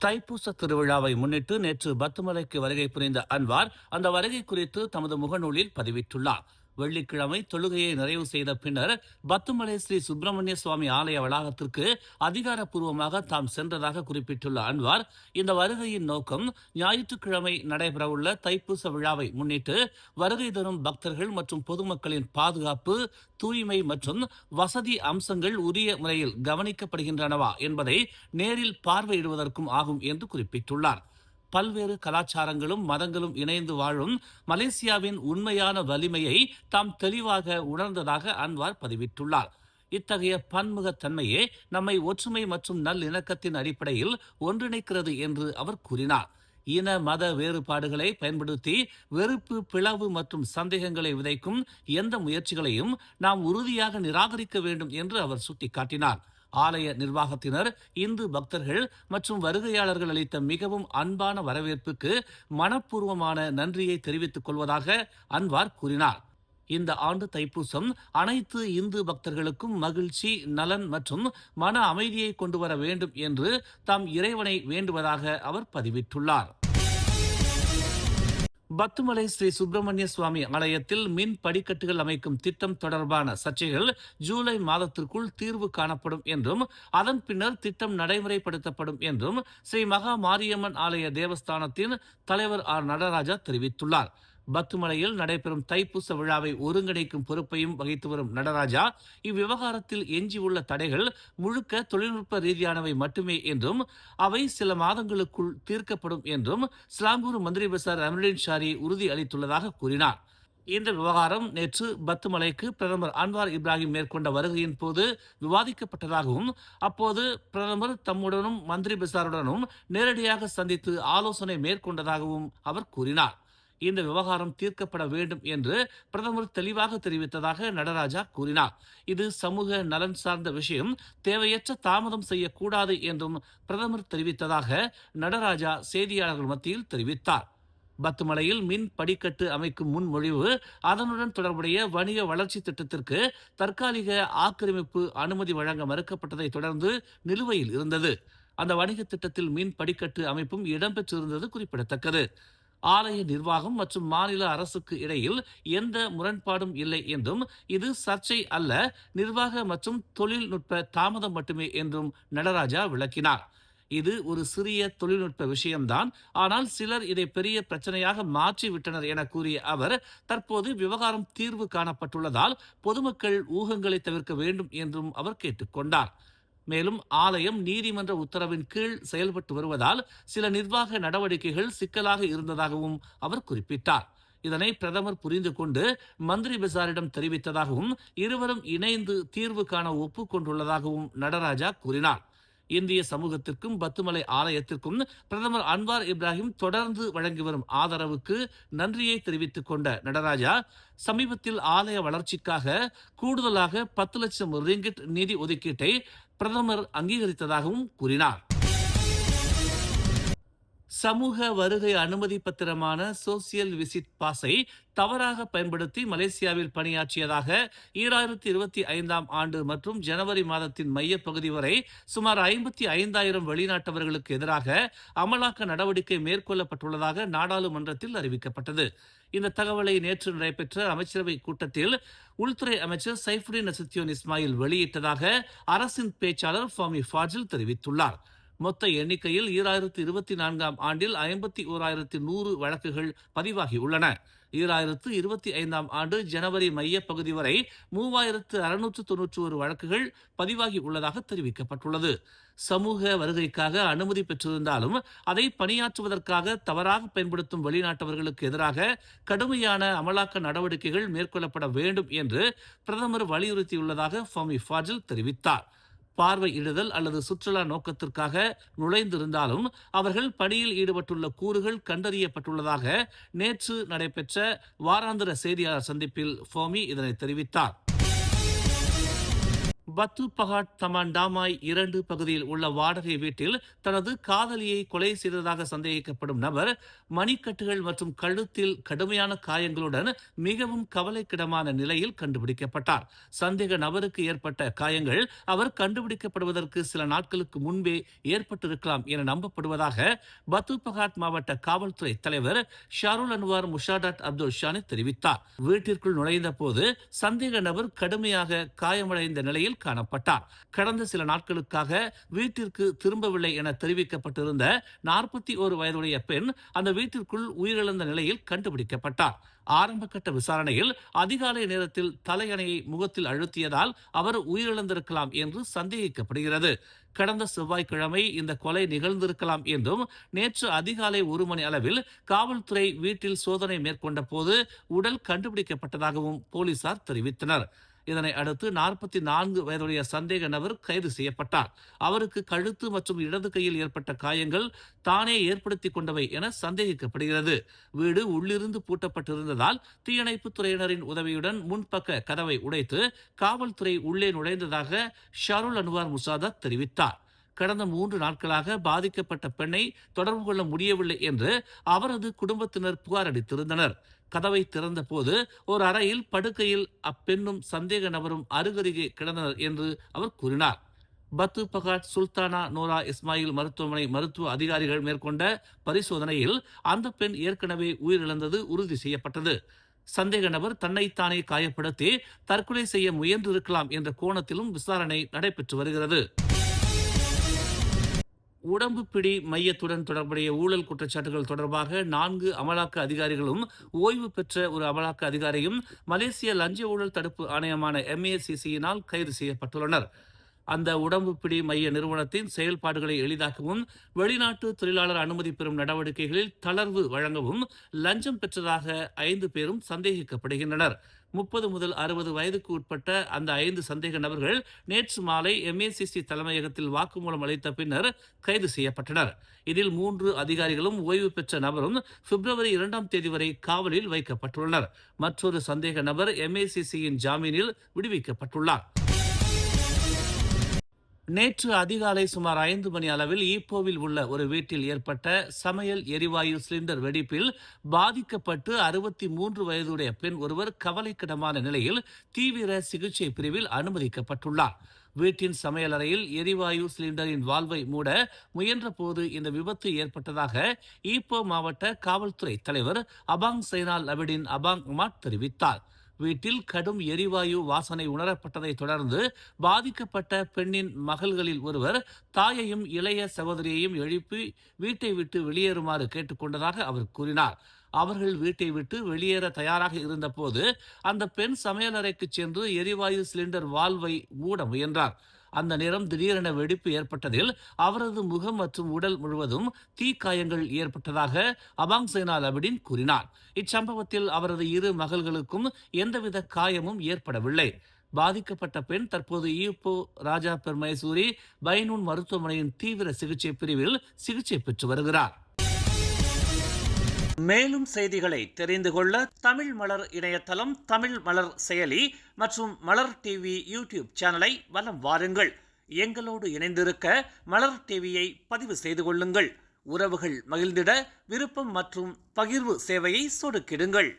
தைப்பூச திருவிழாவை முன்னிட்டு நேற்று பத்துமலைக்கு வருகை புரிந்த அன்வார் அந்த வருகை குறித்து தமது முகநூலில் பதிவிட்டுள்ளார். வெள்ளிக்கிழமை தொழுகையை நிறைவு செய்த பின்னர் பத்துமலை ஸ்ரீ சுப்பிரமணிய சுவாமி ஆலய வளாகத்திற்கு அதிகாரப்பூர்வமாக தாம் சென்றதாக குறிப்பிட்டுள்ள அன்வார், இந்த வருகையின் நோக்கம் ஞாயிற்றுக்கிழமை நடைபெறவுள்ள தைப்பூச விழாவை முன்னிட்டு வருகை தரும் பக்தர்கள் மற்றும் பொதுமக்களின் பாதுகாப்பு, தூய்மை மற்றும் வசதி அம்சங்கள் உரிய முறையில் கவனிக்கப்படுகின்றனவா என்பதை நேரில் பார்வையிடுவதற்கும் ஆகும் என்று குறிப்பிட்டுள்ளார். பல்வேறு கலாச்சாரங்களும் மதங்களும் இணைந்து வாழும் மலேசியாவின் உண்மையான வலிமையை தாம் தெளிவாக உணர்ந்ததாக அன்வார் பதிவிட்டுள்ளார். இத்தகைய பன்முகத்தன்மையே நம்மை ஒற்றுமை மற்றும் நல்லிணக்கத்தின் அடிப்படையில் ஒன்றிணைக்கிறது என்று அவர் கூறினார். இன மத வேறுபாடுகளை பயன்படுத்தி வெறுப்பு, பிளவு மற்றும் சந்தேகங்களை விதைக்கும் எந்த முயற்சிகளையும் நாம் உறுதியாக நிராகரிக்க வேண்டும் என்று அவர் சுட்டிக்காட்டினார். ஆலய நிர்வாகத்தினர், இந்து பக்தர்கள் மற்றும் வருகையாளர்கள் அளித்த மிகவும் அன்பான வரவேற்புக்கு மனப்பூர்வமான நன்றியை தெரிவித்துக் கொள்வதாக அன்வார் கூறினார். இந்த ஆண்டு தைப்பூசம் அனைத்து இந்து பக்தர்களுக்கும் மகிழ்ச்சி, நலன் மற்றும் மன அமைதியை கொண்டு வர வேண்டும் என்று தாம் இறைவனை வேண்டுவதாக அவர் பதிவிட்டுள்ளார். பத்துமலை ஸ்ரீ சுப்பிரமணிய சுவாமி ஆலயத்தில் மின் படிக்கட்டுகள் அமைக்கும் திட்டம் தொடர்பான சர்ச்சைகள் ஜூலை மாதத்திற்குள் தீர்வு காணப்படும் என்றும் அதன் பின்னர் திட்டம் நடைமுறைப்படுத்தப்படும் என்றும் ஸ்ரீ மகா மாரியம்மன் ஆலய தேவஸ்தானத்தின் தலைவர் ஆர் நடராஜா தெரிவித்துள்ளார். பத்துமலையில் நடைபெறும் தைப்பூச விழாவை ஒருங்கிணைக்கும் பொறுப்பையும் வகித்து வரும் நடராஜா, இவ்விவகாரத்தில் எஞ்சியுள்ள தடைகள் முழுக்க தொழில்நுட்ப ரீதியானவை மட்டுமே என்றும் அவை சில மாதங்களுக்குள் தீர்க்கப்படும் என்றும் ஸ்லாங்கூர் மந்திரி பசார் அமருதீன் ஷாரி உறுதி அளித்துள்ளதாக கூறினார். இந்த விவகாரம் நேற்று பத்துமலைக்கு பிரதமர் அன்வார் இப்ராஹிம் மேற்கொண்ட வருகையின் போது விவாதிக்கப்பட்டதாகவும் அப்போது பிரதமர் தம்முடனும் மந்திரி பசாருடனும் நேரடியாக சந்தித்து ஆலோசனை மேற்கொண்டதாகவும் அவர் கூறினார். இந்த விவகாரம் தீர்க்கப்பட வேண்டும் என்று பிரதமர் தெளிவாக தெரிவித்ததாக நடராஜா கூறினார். இது சமூக நலன் சார்ந்த விஷயம், தேவையற்ற தாமதம் செய்யக்கூடாது என்றும் பிரதமர் தெரிவித்ததாக நடராஜா செய்தியாளர்கள் மத்தியில் தெரிவித்தார். பத்துமலையில் மின் படிக்கட்டு அமைக்கும் முன்மொழிவு, அதனுடன் தொடர்புடைய வணிக வளர்ச்சி திட்டத்திற்கு தற்காலிக ஆக்கிரமிப்பு அனுமதி வழங்க மறுக்கப்பட்டதை தொடர்ந்து நிலுவையில் இருந்தது. அந்த வணிக திட்டத்தில் மின் படிக்கட்டு அமைப்பும் இடம்பெற்றிருந்தது குறிப்பிடத்தக்கது. ஆலய நிர்வாகம் மற்றும் மாநில அரசுக்கு இடையில் எந்த முரண்பாடும் இல்லை என்றும் இது சர்ச்சை அல்ல, நிர்வாக மற்றும் தொழில்நுட்ப தாமதம் மட்டுமே என்றும் நடராஜா விளக்கினார். இது ஒரு சிறிய தொழில்நுட்ப விஷயம்தான், ஆனால் சிலர் இதை பெரிய பிரச்சனையாக மாற்றிவிட்டனர் என கூறிய அவர், தற்போது விவகாரம் தீர்வு காணப்பட்டுள்ளதால் பொதுமக்கள் ஊகங்களை தவிர்க்க வேண்டும் என்றும் அவர் கேட்டுக்கொண்டார். மேலும் ஆலயம் நீதிமன்ற உத்தரவின் கீழ் செயல்பட்டு வருவதால் சில நிர்வாக நடவடிக்கைகள் சிக்கலாக இருந்ததாகவும் அவர் குறிப்பிட்டார். இதனை பிரதமர் புரிந்து கொண்டு மந்திரி பசாரிடம் தெரிவித்ததாகவும் இருவரும் இணைந்து தீர்வு காண ஒப்புக்கொண்டுள்ளதாகவும் நடராஜா கூறினார். இந்திய சமூகத்திற்கும் பத்துமலை ஆலயத்திற்கும் பிரதமர் அன்வார் இப்ராஹிம் தொடர்ந்து வழங்கி வரும் ஆதரவுக்கு நன்றியை தெரிவித்துக் கொண்ட நடராஜா, சமீபத்தில் ஆலய வளர்ச்சிக்காக கூடுதலாக 10 லட்சம் ரிங்கிட் நிதி ஒதுக்கீட்டை பிரதமர் அங்கீகரித்ததாகவும் கூறினார். சமூக வருகை அனுமதி பத்திரமான சோசியல் விசிட் பாஸை தவறாக பயன்படுத்தி மலேசியாவில் பணியாற்றியதாக 2025ஆம் ஆண்டு மற்றும் ஜனவரி மாதத்தின் மையப்பகுதி வரை சுமார் 55,000 வெளிநாட்டவர்களுக்கு எதிராக அமலாக்க நடவடிக்கை மேற்கொள்ளப்பட்டுள்ளதாக நாடாளுமன்றத்தில் அறிவிக்கப்பட்டது. இந்த தகவலை நேற்று நடைபெற்ற அமைச்சரவை கூட்டத்தில் உள்துறை அமைச்சர் சைஃபுடின் நசுத்தியோன் இஸ்மாயில் வெளியிட்டதாக அரசின் பேச்சாளர் ஃபாமி ஃபாஜில் தெரிவித்துள்ளார். மொத்த எண்ணிக்கையில் 2024ஆம் ஆண்டில் 51,100 வழக்குகள் பதிவாகியுள்ளன. 2025ஆம் ஆண்டு ஜனவரி மையப்பகுதி வரை 3,691 வழக்குகள் பதிவாகி உள்ளதாக தெரிவிக்கப்பட்டுள்ளது. சமூக வருகைக்காக அனுமதி பெற்றிருந்தாலும் அதை பணியாற்றுவதற்காக தவறாக பயன்படுத்தும் வெளிநாட்டவர்களுக்கு எதிராக கடுமையான அமலாக்க நடவடிக்கைகள் மேற்கொள்ளப்பட வேண்டும் என்று பிரதமர் வலியுறுத்தியுள்ளதாக ஃபாமி ஃபாஜில் தெரிவித்தார். பார்வையிடுதல் அல்லது சுற்றுலா நோக்கத்திற்காக நுழைந்திருந்தாலும் அவர்கள் பணியில் ஈடுபட்டுள்ள கூறுகள் கண்டறியப்பட்டுள்ளதாக நேற்று நடைபெற்ற வாராந்திர செய்தியாளர் சந்திப்பில் ஃபோமி இதனை தெரிவித்தார். பத்து பகாட் தமாண்டாமாய் 2 பகுதியில் உள்ள வாடகை வீட்டில் தனது காதலியை கொலை செய்ததாக சந்தேகிக்கப்படும் நபர் மணிக்கட்டுகள் மற்றும் கழுத்தில் கடுமையான காயங்களுடன் மிகவும் கவலைக்கிடமான நிலையில் கண்டுபிடிக்கப்பட்டார். சந்தேக நபருக்கு ஏற்பட்ட காயங்கள் அவர் கண்டுபிடிக்கப்படுவதற்கு சில நாட்களுக்கு முன்பே ஏற்பட்டிருக்கலாம் என நம்பப்படுவதாக பத்து பகாட் மாவட்ட காவல்துறை தலைவர் ஷாருல் அன்வார் முஷாடாட் அப்துல் ஷானி தெரிவித்தார். வீட்டிற்குள் நுழைந்த போது சந்தேக நபர் கடுமையாக காயமடைந்த நிலையில் காணப்பட்டார். கடந்த சில நாட்களுக்காக வீட்டிற்கு திரும்பவில்லை என தெரிவிக்கப்பட்டிருந்த 41 வயதுடைய பெண் அந்த வீட்டிற்குள் உயிரிழந்த நிலையில் கண்டுபிடிக்கப்பட்டார். ஆரம்பகட்ட விசாரணையில் அதிகாலை நேரத்தில் தலையணையை முகத்தில் அழுத்தியதால் அவர் உயிரிழந்திருக்கலாம் என்று சந்தேகிக்கப்படுகிறது. கடந்த செவ்வாய்க்கிழமை இந்த கொலை நிகழ்ந்திருக்கலாம் என்றும் நேற்று அதிகாலை 1 மணி அளவில் காவல்துறை வீட்டில் சோதனை மேற்கொண்ட போது உடல் கண்டுபிடிக்கப்பட்டதாகவும் போலீசார் தெரிவித்தனர். இதனை அடுத்து 44 வயதுடைய சந்தேக நபர் கைது செய்யப்பட்டார். அவருக்கு கழுத்து மற்றும் இடது கையில் ஏற்பட்ட காயங்கள் தானே ஏற்படுத்திக் கொண்டவை என சந்தேகிக்கப்படுகிறது. வீடு உள்ளிருந்து பூட்டப்பட்டிருந்ததால் தீயணைப்புத் துறையினரின் உதவியுடன் முன்பக்க கதவை உடைத்து காவல்துறை உள்ளே நுழைந்ததாக ஷாருல் அன்வார் முசாதத் தெரிவித்தார். கடந்த 3 நாட்களாக பாதிக்கப்பட்ட பெண்ணை தொடர்பு கொள்ள முடியவில்லை என்று அவரது குடும்பத்தினர் புகார் அளித்திருந்தனர். கதவை திறந்த போது ஒரு அறையில் படுக்கையில் அப்பெண்ணும் சந்தேக நபரும் அருகருகே கிடந்தனர் என்று அவர் கூறினார். பத்து பகாட் சுல்தானா நோரா இஸ்மாயில் மருத்துவமனை மருத்துவ அதிகாரிகள் மேற்கொண்ட பரிசோதனையில் அந்த பெண் ஏற்கனவே உயிரிழந்தது உறுதி செய்யப்பட்டது. சந்தேக நபர் தன்னைத்தானே காயப்படுத்தி தற்கொலை செய்ய முயன்றிருக்கலாம் என்ற கோணத்திலும் விசாரணை நடைபெற்று வருகிறது. உடம்பு பிடி மையத்துடன் தொடர்புடைய ஊழல் குற்றச்சாட்டுகள் தொடர்பாக 4 அமலாக்க அதிகாரிகளும் ஓய்வு பெற்ற ஒரு அமலாக்க அதிகாரியும் மலேசிய லஞ்ச ஊழல் தடுப்பு ஆணையமான MACC-யினால் கைது செய்யப்பட்டுள்ளனர். அந்த உடம்பு பிடி மைய நிறுவனத்தின் செயல்பாடுகளை எளிதாக்கவும் வெளிநாட்டு தொழிலாளர் அனுமதி பெறும் நடவடிக்கைகளில் தளர்வு வழங்கவும் லஞ்சம் பெற்றதாக 5 பேரும் சந்தேகிக்கப்படுகின்றனர். 30 முதல் 60 வயதுக்கு உட்பட்ட அந்த 5 சந்தேக நபர்கள் நேற்று மாலை MACC தலைமையகத்தில் வாக்குமூலம் அளித்த பின்னர் கைது செய்யப்பட்டனர். இதில் 3 அதிகாரிகளும் ஓய்வு பெற்ற நபரும் பிப்ரவரி 2ஆம் தேதி வரை காவலில் வைக்கப்பட்டுள்ளனர். மற்றொரு சந்தேக நபர் MACC-யின் ஜாமீனில் விடுவிக்கப்பட்டுள்ளார். நேற்று அதிகாலை சுமார் 5 மணி அளவில் ஈப்போவில் உள்ள ஒரு வீட்டில் ஏற்பட்ட சமையல் எரிவாயு சிலிண்டர் வெடிப்பில் பாதிக்கப்பட்டு 63 வயதுடைய பெண் ஒருவர் கவலைக்கிடமான நிலையில் தீவிர சிகிச்சை பிரிவில் அனுமதிக்கப்பட்டுள்ளார். வீட்டின் சமையலறையில் எரிவாயு சிலிண்டரின் வால்வை மூட முயன்ற போது இந்த விபத்து ஏற்பட்டதாக ஈப்போ மாவட்ட காவல்துறை தலைவர் அபாங் சைனால் அபிடின் அபாங் உமாட் தெரிவித்தார். வீட்டில் கடும் எரிவாயு வாசனை உணரப்பட்டதை தொடர்ந்து பாதிக்கப்பட்ட பெண்ணின் மகள்களில் ஒருவர் தாயையும் இளைய சகோதரியையும் எழுப்பி வீட்டை விட்டு வெளியேறுமாறு கேட்டுக்கொண்டதாக அவர் கூறினார். அவர்கள் வீட்டை விட்டு வெளியேற தயாராக இருந்தபோது அந்த பெண் சமையலறைக்கு சென்று எரிவாயு சிலிண்டர் வால்வை மூட முயன்றார். அந்த நேரம் திடீரென வெடிப்பு ஏற்பட்டதில் அவரது முகம் மற்றும் உடல் முழுவதும் தீக்காயங்கள் ஏற்பட்டதாக அபாங் சைனால் அபிடின் கூறினார். இச்சம்பவத்தில் அவரது 2 மகள்களுக்கும் எந்தவித காயமும் ஏற்படவில்லை. பாதிக்கப்பட்ட பெண் தற்போது ஈப்போ ராஜா பெர்மைசூரி பைனூன் மருத்துவமனையின் தீவிர சிகிச்சை பிரிவில் சிகிச்சை பெற்று வருகிறார். மேலும் செய்திகளை தெரிந்து கொள்ள தமிழ் மலர் இணையதளம், தமிழ் மலர் செயலி மற்றும் மலர் டிவி யூடியூப் சேனலை வலம் வாருங்கள். எங்களோடு இணைந்திருக்க மலர் டிவியை பதிவு செய்து கொள்ளுங்கள். உறவுகள் மகிழ்ந்திட விருப்பம் மற்றும் பகிர்வு சேவையை சொடுக்கிடுங்கள்.